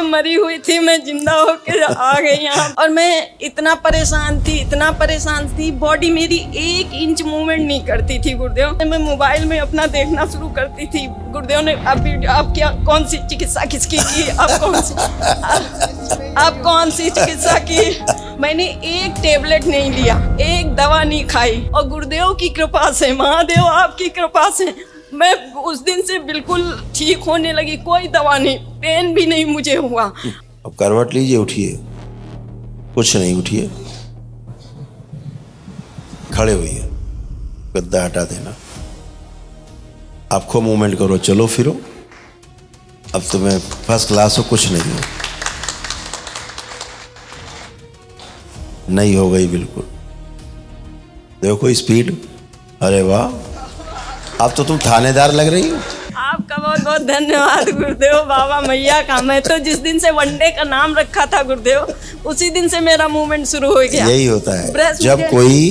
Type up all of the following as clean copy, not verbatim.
मरी हुई थी, मैं जिंदा होकर आ गई यहाँ। और मैं इतना परेशान थी, बॉडी मेरी 1 इंच मूवमेंट नहीं करती थी गुरुदेव। मैं मोबाइल में अपना देखना शुरू करती थी। गुरुदेव ने अब क्या कौन सी चिकित्सा किसकी की, अब कौन सी चिकित्सा की। मैंने एक टेबलेट नहीं लिया, एक दवा नहीं खाई, और गुरुदेव की कृपा से, महादेव आपकी कृपा से मैं उस दिन से बिल्कुल ठीक होने लगी। कोई दवा नहीं, पेन भी नहीं मुझे हुआ। अब करवट लीजिए, उठिए, कुछ नहीं, उठिए, खड़े होइए, गद्दा हटा देना, आपको मूवमेंट करो, चलो फिरो। अब तुम्हें फर्स्ट क्लास हो, कुछ नहीं हो, नहीं हो गई बिल्कुल। देखो स्पीड, अरे वाह, अब तो तुम थानेदार लग रही हो। आपका बहुत बहुत धन्यवाद गुरुदेव, बाबा मैया का। मैं तो जिस दिन से वनडे का नाम रखा था गुरुदेव, उसी दिन से मेरा मूवमेंट शुरू हो गया। यही होता है जब कोई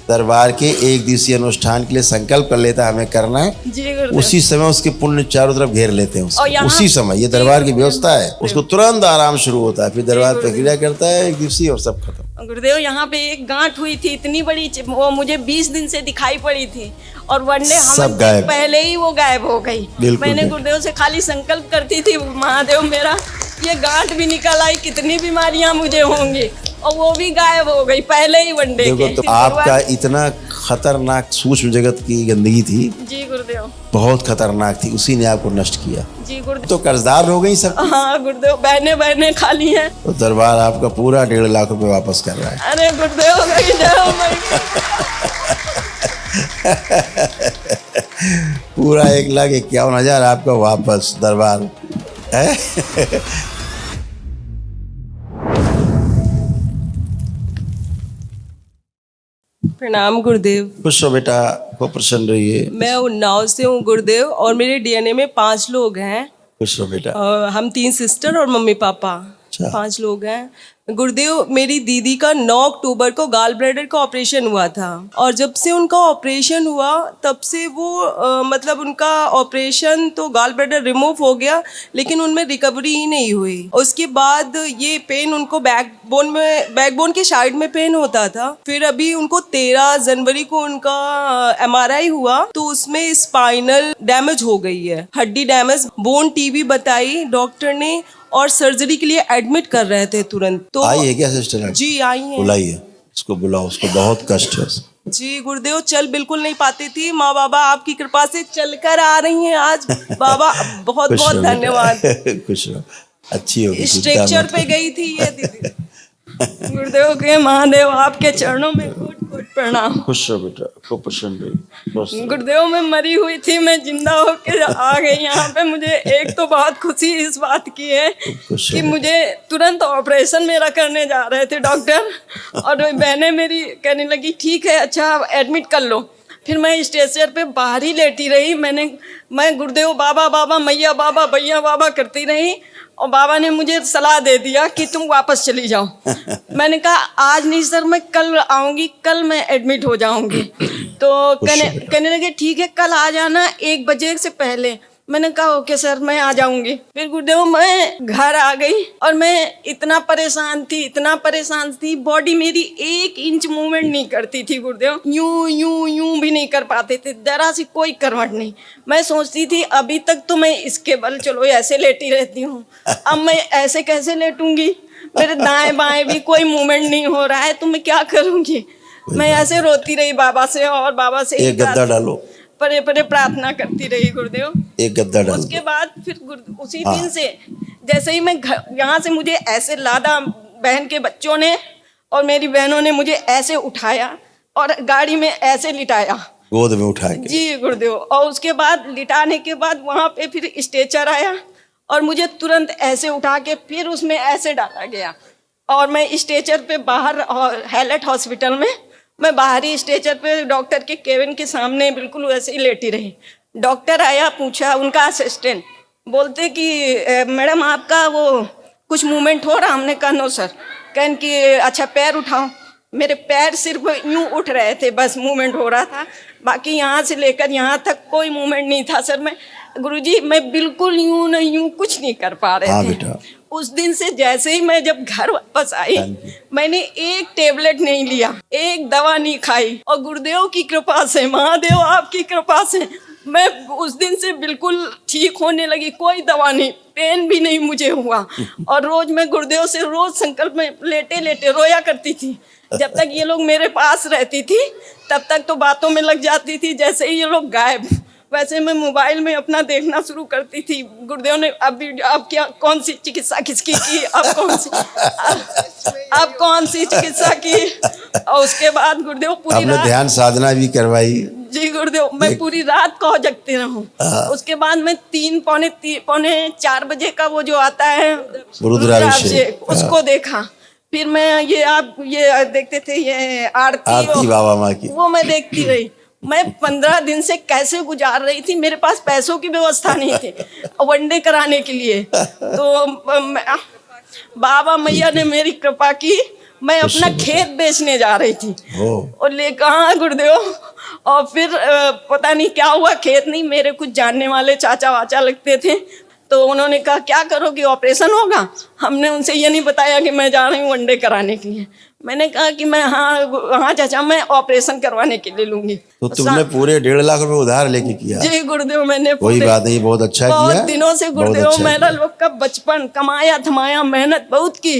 दरबार के एक दिवसीय अनुष्ठान के लिए संकल्प कर लेता है हमें करना है, जी गुरुदेव, उसी समय उसके पुण्य चारों तरफ घेर लेते हैं उसको। उसी समय, ये दरबार की व्यवस्था है, उसको तुरंत आराम शुरू होता है, फिर दरबार प्रक्रिया करता है एक दिवसीय, और सब खत्म। गुरुदेव यहाँ पे एक गांठ हुई थी इतनी बड़ी, वो मुझे 20 दिन से दिखाई पड़ी थी, और वनडे हम पहले ही वो गायब हो गई। मैंने गुरुदेव से खाली संकल्प करती थी, महादेव मेरा ये गांठ भी निकल आई, कितनी बीमारियां मुझे होंगी, और वो भी गायब हो गई पहले ही वनडे के। तो आपका इतना खतरनाक सूक्ष्म जगत की गंदगी थी जी गुरुदेव, बहुत खतरनाक थी, उसी ने आपको नष्ट किया जी गुरुदेव। तो कर्जदार हो गई सब। हाँ गुरुदेव, बहने खाली हैं। तो दरबार आपका पूरा 1.5 लाख रुपए वापस कर रहा है। अरे गुरुदेव पूरा 1,51,000 आपका वापस दरबार है। प्रणाम गुरुदेव। खुश हो बेटा, खूब प्रसन्न रहिए। मैं उन्नाव से हूँ गुरुदेव, और मेरे डीएनए में 5 लोग हैं। खुश हो बेटा। हम 3 सिस्टर और मम्मी पापा, 5 लोग हैं गुरुदेव। मेरी दीदी का 9 अक्टूबर को गाल ब्लैडर का ऑपरेशन हुआ था, और जब से उनका ऑपरेशन हुआ तब से वो मतलब उनका ऑपरेशन तो गाल ब्लैडर रिमूव हो गया, लेकिन उनमें रिकवरी ही नहीं हुई। उसके बाद ये पेन उनको बैकबोन के साइड में पेन होता था। फिर अभी उनको 13 जनवरी को उनका MRI हुआ, तो उसमें स्पाइनल डैमेज हो गई है, हड्डी डैमेज, बोन टीबी बताई डॉक्टर ने, और सर्जरी के लिए एडमिट कर रहे थे तुरंत। तो आई है क्या सिस्टर? जी आई है। बुलाइए उसको, बुलाओ उसको, बहुत कष्ट है। जी गुरुदेव, चल बिल्कुल नहीं पाती थी, माँ बाबा आपकी कृपा से चलकर आ रही हैं आज। बाबा बहुत बहुत धन्यवाद। खुश रहो, अच्छी होगी। स्ट्रेचर पे गई थी ये दीदी। गुरुदेव के महादेव आपके चरणों में कोट कोट प्रणाम। खुश हो बेटा, खूब प्रसन्न रहिए। गुरुदेव मैं मरी हुई थी, मैं जिंदा होकर आ गई यहाँ पे। मुझे एक तो बहुत खुशी इस बात की है कि मुझे तुरंत ऑपरेशन मेरा करने जा रहे थे डॉक्टर, और बहनें मेरी कहने लगी ठीक है, अच्छा एडमिट कर लो। फिर मैं स्ट्रेचर पे बाहर ही लेटी रही। मैं गुरुदेव बाबा बाबा मैया बाबा भैया बाबा करती रही, और बाबा ने मुझे सलाह दे दिया कि तुम वापस चली जाओ। मैंने कहा आज नहीं सर, मैं कल आऊँगी, कल मैं एडमिट हो जाऊँगी। तो कहने लगे ठीक है, कल आ जाना 1 बजे से पहले। मैंने कहा ओके सर, मैं आ जाऊंगी। फिर गुरुदेव मैं घर आ गई, और मैं इतना परेशान थी, बॉडी मेरी 1 इंच मूवमेंट नहीं करती थी गुरुदेव। यूं भी नहीं कर पाते थे, जरा सी कोई करवट नहीं। मैं सोचती थी अभी तक तो मैं इसके बल चलो ऐसे लेटी रहती हूँ, अब मैं ऐसे कैसे लेटूंगी, मेरे दाएं बाएं भी कोई मूवमेंट नहीं हो रहा है, तो मैं क्या करूँगी। मैं ऐसे रोती रही बाबा से, और बाबा से एक गद्दा डालो, परे परे प्रार्थना करती रही गुरुदेव। एक गद्दा डाल। उसके बाद फिर उसी दिन से जैसे ही मैं यहाँ से, मुझे ऐसे लादा, बहन के बच्चों ने और मेरी बहनों ने मुझे ऐसे उठाया और गाड़ी में ऐसे लिटाया, गोद में उठा के। जी गुरुदेव। और उसके बाद लिटाने के बाद वहाँ पे फिर स्ट्रेचर आया, और मुझे तुरंत ऐसे उठा के फिर उसमें ऐसे डाला गया, और मैं स्ट्रेचर पे बाहर हैलेट हॉस्पिटल में, मैं बाहरी स्ट्रेचर पे डॉक्टर के केबिन के सामने बिल्कुल वैसे ही लेटी रही। डॉक्टर आया, पूछा, उनका असिस्टेंट बोलते कि मैडम आपका वो कुछ मूवमेंट हो रहा। हमने कहा नो सर। कहन कि अच्छा पैर उठाओ। मेरे पैर सिर्फ यूं उठ रहे थे, बस मूवमेंट हो रहा था, बाकी यहाँ से लेकर यहाँ तक कोई मूवमेंट नहीं था सर। गुरुजी मैं बिल्कुल यूं नहीं यूं कुछ नहीं कर पा रहे हाँ थे। बेटा। उस दिन से जैसे ही मैं जब घर वापस आई, हाँ जी। मैंने एक टेबलेट नहीं लिया, एक दवा नहीं खाई, और गुरुदेव की कृपा से, महादेव आपकी कृपा से मैं उस दिन से बिल्कुल ठीक होने लगी। कोई दवा नहीं, पेन भी नहीं मुझे हुआ। और रोज मैं गुरुदेव से रोज संकल्प में लेटे लेटे रोया करती थी। जब तक ये लोग मेरे पास रहती थी तब तक तो बातों में लग जाती थी। जैसे ही ये लोग गायब, वैसे मैं मोबाइल में अपना देखना शुरू करती थी। गुरुदेव ने अब क्या कौन सी चिकित्सा किसकी की, अब कौन सी चिकित्सा की। और उसके बाद गुरुदेव पूरी आपने रात, ध्यान साधना भी करवाई। जी गुरुदेव, मैं पूरी रात को जगती रहूं। उसके बाद मैं 3 पौने 4 बजे का वो जो आता है रुद्राभिषेक, उसको देखा। फिर मैं ये देखते थे ये आरती बाबा माँ की, वो मैं देखती रही। मैं 15 दिन से कैसे गुजार रही थी। मेरे पास पैसों की व्यवस्था नहीं थी वनडे कराने के लिए। तो बाबा मैया ने मेरी कृपा की। मैं अपना खेत बेचने जा रही थी और ले कहा गुरुदेव। और फिर पता नहीं क्या हुआ, खेत नहीं, मेरे कुछ जानने वाले चाचा वाचा लगते थे, तो उन्होंने कहा क्या करोगी, ऑपरेशन होगा। हमने उनसे ये नहीं बताया कि मैं जा रही हूँ वनडे कराने के लिए। मैंने कहा कि मैं हाँ चाचा, मैं ऑपरेशन करवाने के लिए लूंगी। तो तुमने पूरे 1.5 लाख रुपए उधार लेके किया? जी गुरुदेव, मैंने कोई बात नहीं, बहुत अच्छा किया। बहुत दिनों से गुरुदेव, अच्छा मेरा लोग का बचपन कमाया थमाया, मेहनत बहुत की,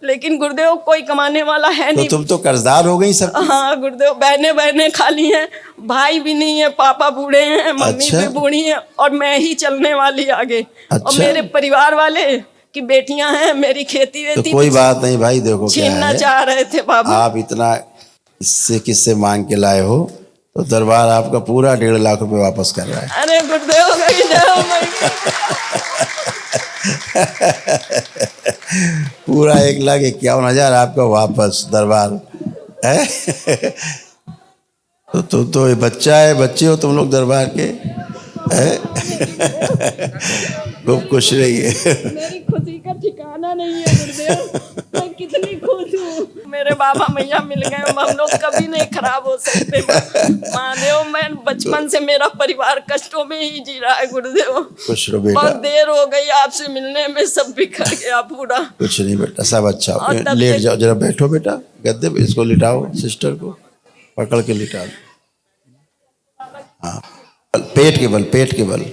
लेकिन गुरुदेव कोई कमाने वाला है नहीं। तो तुम तो कर्जदार हो गई सब। हाँ गुरुदेव, बहने खाली हैं, भाई भी नहीं है, पापा बूढ़े हैं, मम्मी भी बूढ़ी है, और मैं ही चलने वाली आगे। और मेरे परिवार वाले की बेटियां हैं, मेरी खेती वेती तो कोई बात नहीं भाई, देखो छीनना चाह रहे थे बाबा। आप इतना इससे किससे मांग के लाए हो, तो दरबार आपका पूरा 1.5 लाख रुपए वापस कर रहा है। अरे गुरुदेव की पूरा 1,51,000 आपका वापस दरबार है। तो ये बच्चा है, बच्चे हो तुम लोग दरबार के, खूब खुश रहिए। मेरी खुशी का ठिकाना नहीं है गुरुदेव, मैं कितनी खुश हूँ। मेरे बाबा मैया मिल गए, हम लोग कभी नहीं खराब हो सकते। महादेव, मैं बचपन से मेरा परिवार कष्टों में ही जी रहा है गुरुदेव। खुश रहो बेटा। बहुत देर हो गई आपसे मिलने में, सब बिखर गया पूरा। कुछ नहीं बेटा, सब अच्छा हो। लेट जाओ, जरा बैठो बेटा गद्दे पे, इसको लिटाओ, सिस्टर को पकड़ के लिटा दो। हाँ, पेट के बल,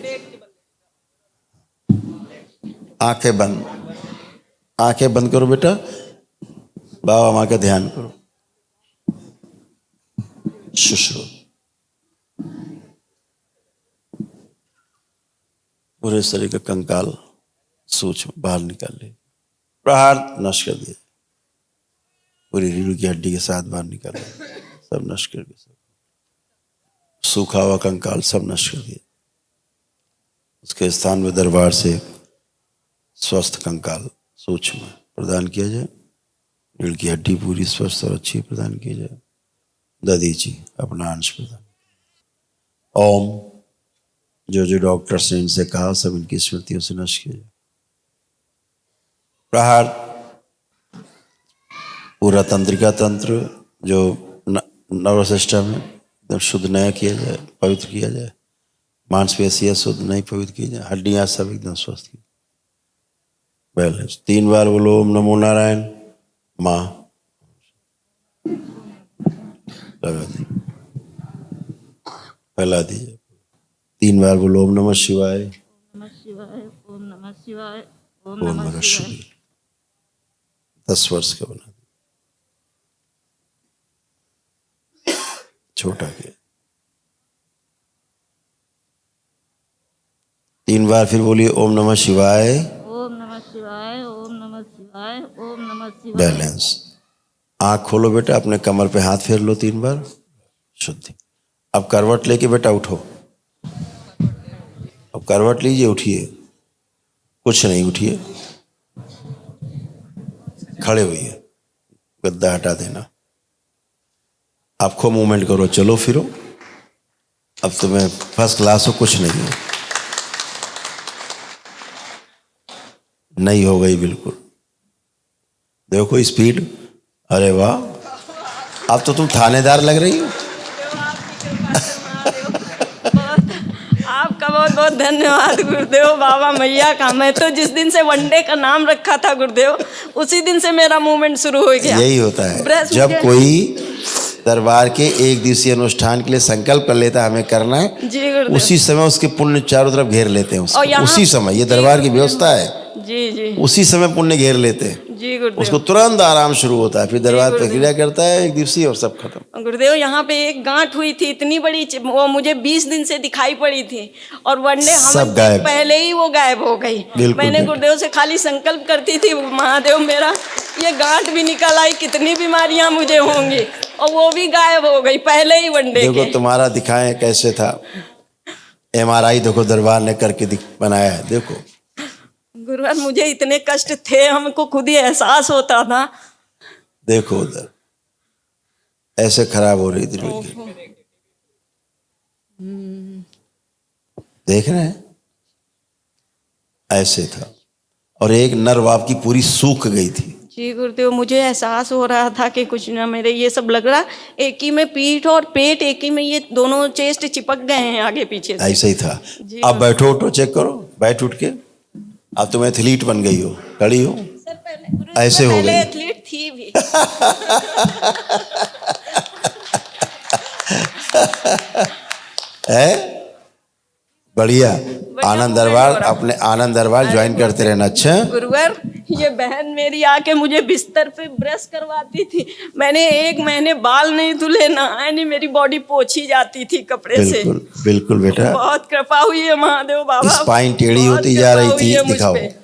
आंखें बंद करो बेटा, बाबा माँ का ध्यान करो। शुश्रू पूरे शरीर का कंकाल सूक्ष्म बाहर निकाल ले, प्रहार नष्ट कर दिया, पूरी रीढ़ की हड्डी के साथ बाहर निकाल, सब नष्ट कर दिया, सूखा हुआ कंकाल सब नष्ट कर दिया। उसके स्थान में दरबार से स्वस्थ कंकाल सूक्ष्म प्रदान किया जाए, रीढ़ की हड्डी पूरी स्वस्थ और अच्छी प्रदान की जाए। दादी जी अपना अंश प्रदान। ओम, जो डॉक्टर्स ने इनसे कहा सब इनकी स्मृतियों से नष्ट किया जाए। प्रहार पूरा तंत्रिका तंत्र जो नर्वस सिस्टम है एकदम शुद्ध नया किया जाए, पवित्र किया जाए। मांसपेशियां शुद्ध नई पवित्र की जाए, हड्डियां सब एकदम स्वस्थ की। बैलेंस 3 बार बोलो ओम नमो नारायण। माँ लगा दी, फैला दीजिए। 3 बार बोलो ओम नमः शिवाय, ओम नमः शिवाय, ओम ओम नमः शिवाय। 10 वर्ष का बना दिया, छोटा के। 3 बार फिर बोलिए ओम नमः शिवाय, ओम नमः शिवाय, ओम नमः शिवाय, ओम नमः शिवाय। बैलेंस। आंख खोलो बेटा, अपने कमर पे हाथ फेर लो 3 बार, शुद्धि। अब करवट लेके बेटा उठो, अब करवट लीजिए, उठिए, कुछ नहीं, उठिए, खड़े होइए, गद्दा हटा देना, आप खूब मूवमेंट करो, चलो फिरो। अब तुम्हें फर्स्ट क्लास हो, कुछ नहीं है, नहीं हो गई बिल्कुल। देखो स्पीड, अरे वाह, अब तो तुम थानेदार लग रही हो। आपका बहुत बहुत धन्यवाद गुरुदेव बाबा मैया का। मैं तो जिस दिन से वनडे का नाम रखा था गुरुदेव, उसी दिन से मेरा मूवमेंट शुरू हो गया। यही होता है, ब्रश जब मुझे- कोई दरबार के एक दिवसीय अनुष्ठान के लिए संकल्प कर लेता है हमें करना है, जी गुरुदेव। उसी समय उसके पुण्य चारों तरफ घेर लेते हैं उसको। और यहाँ- उसी समय, ये दरबार की व्यवस्था है, जी जी उसी समय पुण्य घेर लेते हैं, जी गुरुदेव। उसको तुरंत आराम शुरू होता है, फिर दरबार प्रक्रिया करता है एक दिवसीय और सब खत्म। गुरुदेव यहाँ पे एक गांठ हुई थी इतनी बड़ी, वो मुझे 20 दिन से दिखाई पड़ी थी, और वनडे सब हम गायब। पहले ही वो गायब हो गई। बिल्कुल, मैंने बिल्कुल। गुरुदेव से खाली संकल्प करती थी, महादेव मेरा ये गांठ भी निकल आई, कितनी बीमारियां मुझे होंगी, और वो भी गायब हो गई पहले ही वनडे देखो के। तुम्हारा दिखाएं कैसे था, MRI देखो दरबार ने करके बनाया है, देखो। गुरुवर मुझे इतने कष्ट थे, हमको खुद ही एहसास होता था। देखो उधर ऐसे खराब हो रही थी लड़की, देख रहे हैं, ऐसे था, और एक नर्व आपकी पूरी सूख गई थी। जी गुरुदेव, मुझे एहसास हो रहा था कि कुछ ना, मेरे ये सब लग रहा, एक ही में पीठ और पेट, एक ही में ये दोनों चेस्ट चिपक गए हैं आगे पीछे से। ऐसे ही था। जी, अब बैठो, उठो, चेक करो, बैठ उठ के, अब तुम एथलीट बन गई हो, खड़ी हो, सर पहले गुरुदेव, ऐसे हो पहले गई। एथलीट थी भी। है बढ़िया। आनंद दरबार, अपने आनंद दरबार ज्वाइन करते रहना। अच्छा, गुरुवर ये बहन मेरी आके मुझे बिस्तर पे ब्रश करवाती थी, मैंने 1 महीने बाल नहीं धुले, नहाए नहीं, मेरी बॉडी पोछी जाती थी कपड़े से। बिल्कुल बिल्कुल बेटा, बहुत कृपा हुई है महादेव बाबा। स्पाइन टेढ़ी बहुत होती जा कृपा रही हुई थी, है मुझ दिखाओ, पे।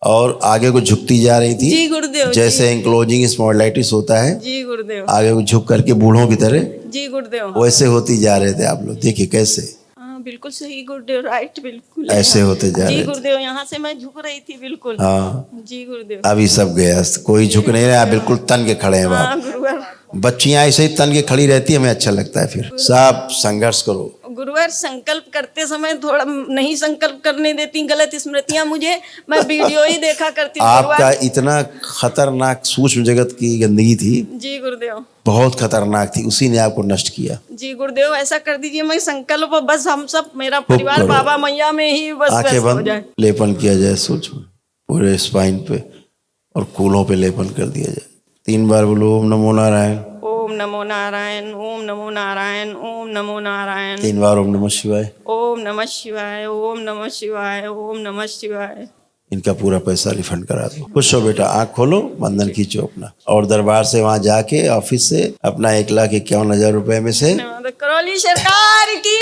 और आगे को झुकती जा रही थी। जी गुरुदेव, जैसे एंक्लोजिंग स्पॉन्डिलाइटिस होता है, जी गुरुदेव, आगे को झुक करके बूढ़ों की तरह, जी गुरुदेव। वैसे होती जा रहे थे आप लोग। देखिए कैसे हाँ बिल्कुल सही गुरुदेव, राइट, बिल्कुल ऐसे होते जा जी रहे थे। गुरुदेव। यहाँ से मैं झुक रही थी बिल्कुल। हाँ, जी गुरुदेव। अभी सब गया, कोई झुक नहीं रहा, बिल्कुल तन के खड़े हैं हाँ बाप। गुरुवर। बच्चियां ऐसे ही तन के खड़ी रहती है, हमें अच्छा लगता है। फिर सब संघर्ष करो। गुरुवर संकल्प करते समय थोड़ा नहीं संकल्प करने देती, गलत स्मृतियां मुझे, मैं वीडियो ही देखा करती हूँ आपका गुरुवर। इतना खतरनाक सूक्ष्म जगत की गंदगी थी, जी गुरुदेव, बहुत खतरनाक थी, उसी ने आपको नष्ट किया। जी गुरुदेव, ऐसा कर दीजिए मैं संकल्प, बस हम सब, मेरा परिवार करो। बाबा मैया में ही बस आंखें व्यस्त हो बंद, जाए। लेपन किया जाए सूक्ष्म पूरे स्पाइन पे, और कूलों पे लेपन कर दिया जाए। 3 बार बोलो ओम नमो नारायण, ओम नमो नारायण, ओम नमो नारायण, ओम नमो नारायण, 3 बार ओम नमः शिवाय। ओम नमः शिवाय, ओम नमः शिवाय, ओम नमः शिवाय। इनका पूरा पैसा रिफंड करा दो। खुश हो बेटा, आंख खोलो, बंधन खींचो अपना, और दरबार से वहां जाके ऑफिस से अपना 1,51,000 रुपए में से धन्यवाद करौली सरकार की,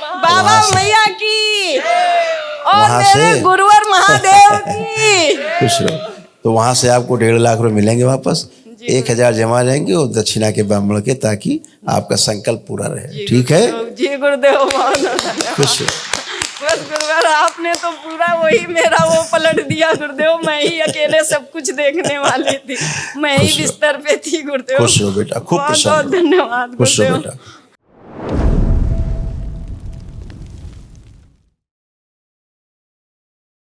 बाबा मैया की, और वहाँ मेरे से- गुरुवर महादेव की। खुश रहो। तो वहां से आपको 1.5 लाख रुपए मिलेंगे वापस, 1,000 जमा रहेंगे और दक्षिणा के ब्राह्मण के, ताकि आपका संकल्प पूरा रहे। ठीक है, जी गुरुदेव, बहुत धन्यवाद। खुश हो। बस गुरुवर आपने तो पूरा वही मेरा वो पलट दिया गुरुदेव, मैं ही अकेले सब कुछ देखने वाली थी, मैं ही खुश रहो। बिस्तर पे थी गुरुदेव। खुश हो बेटा, खूब बहुत प्रसन्न बहुत हो। धन्यवाद खुश हो गुरुदेव। बेटा।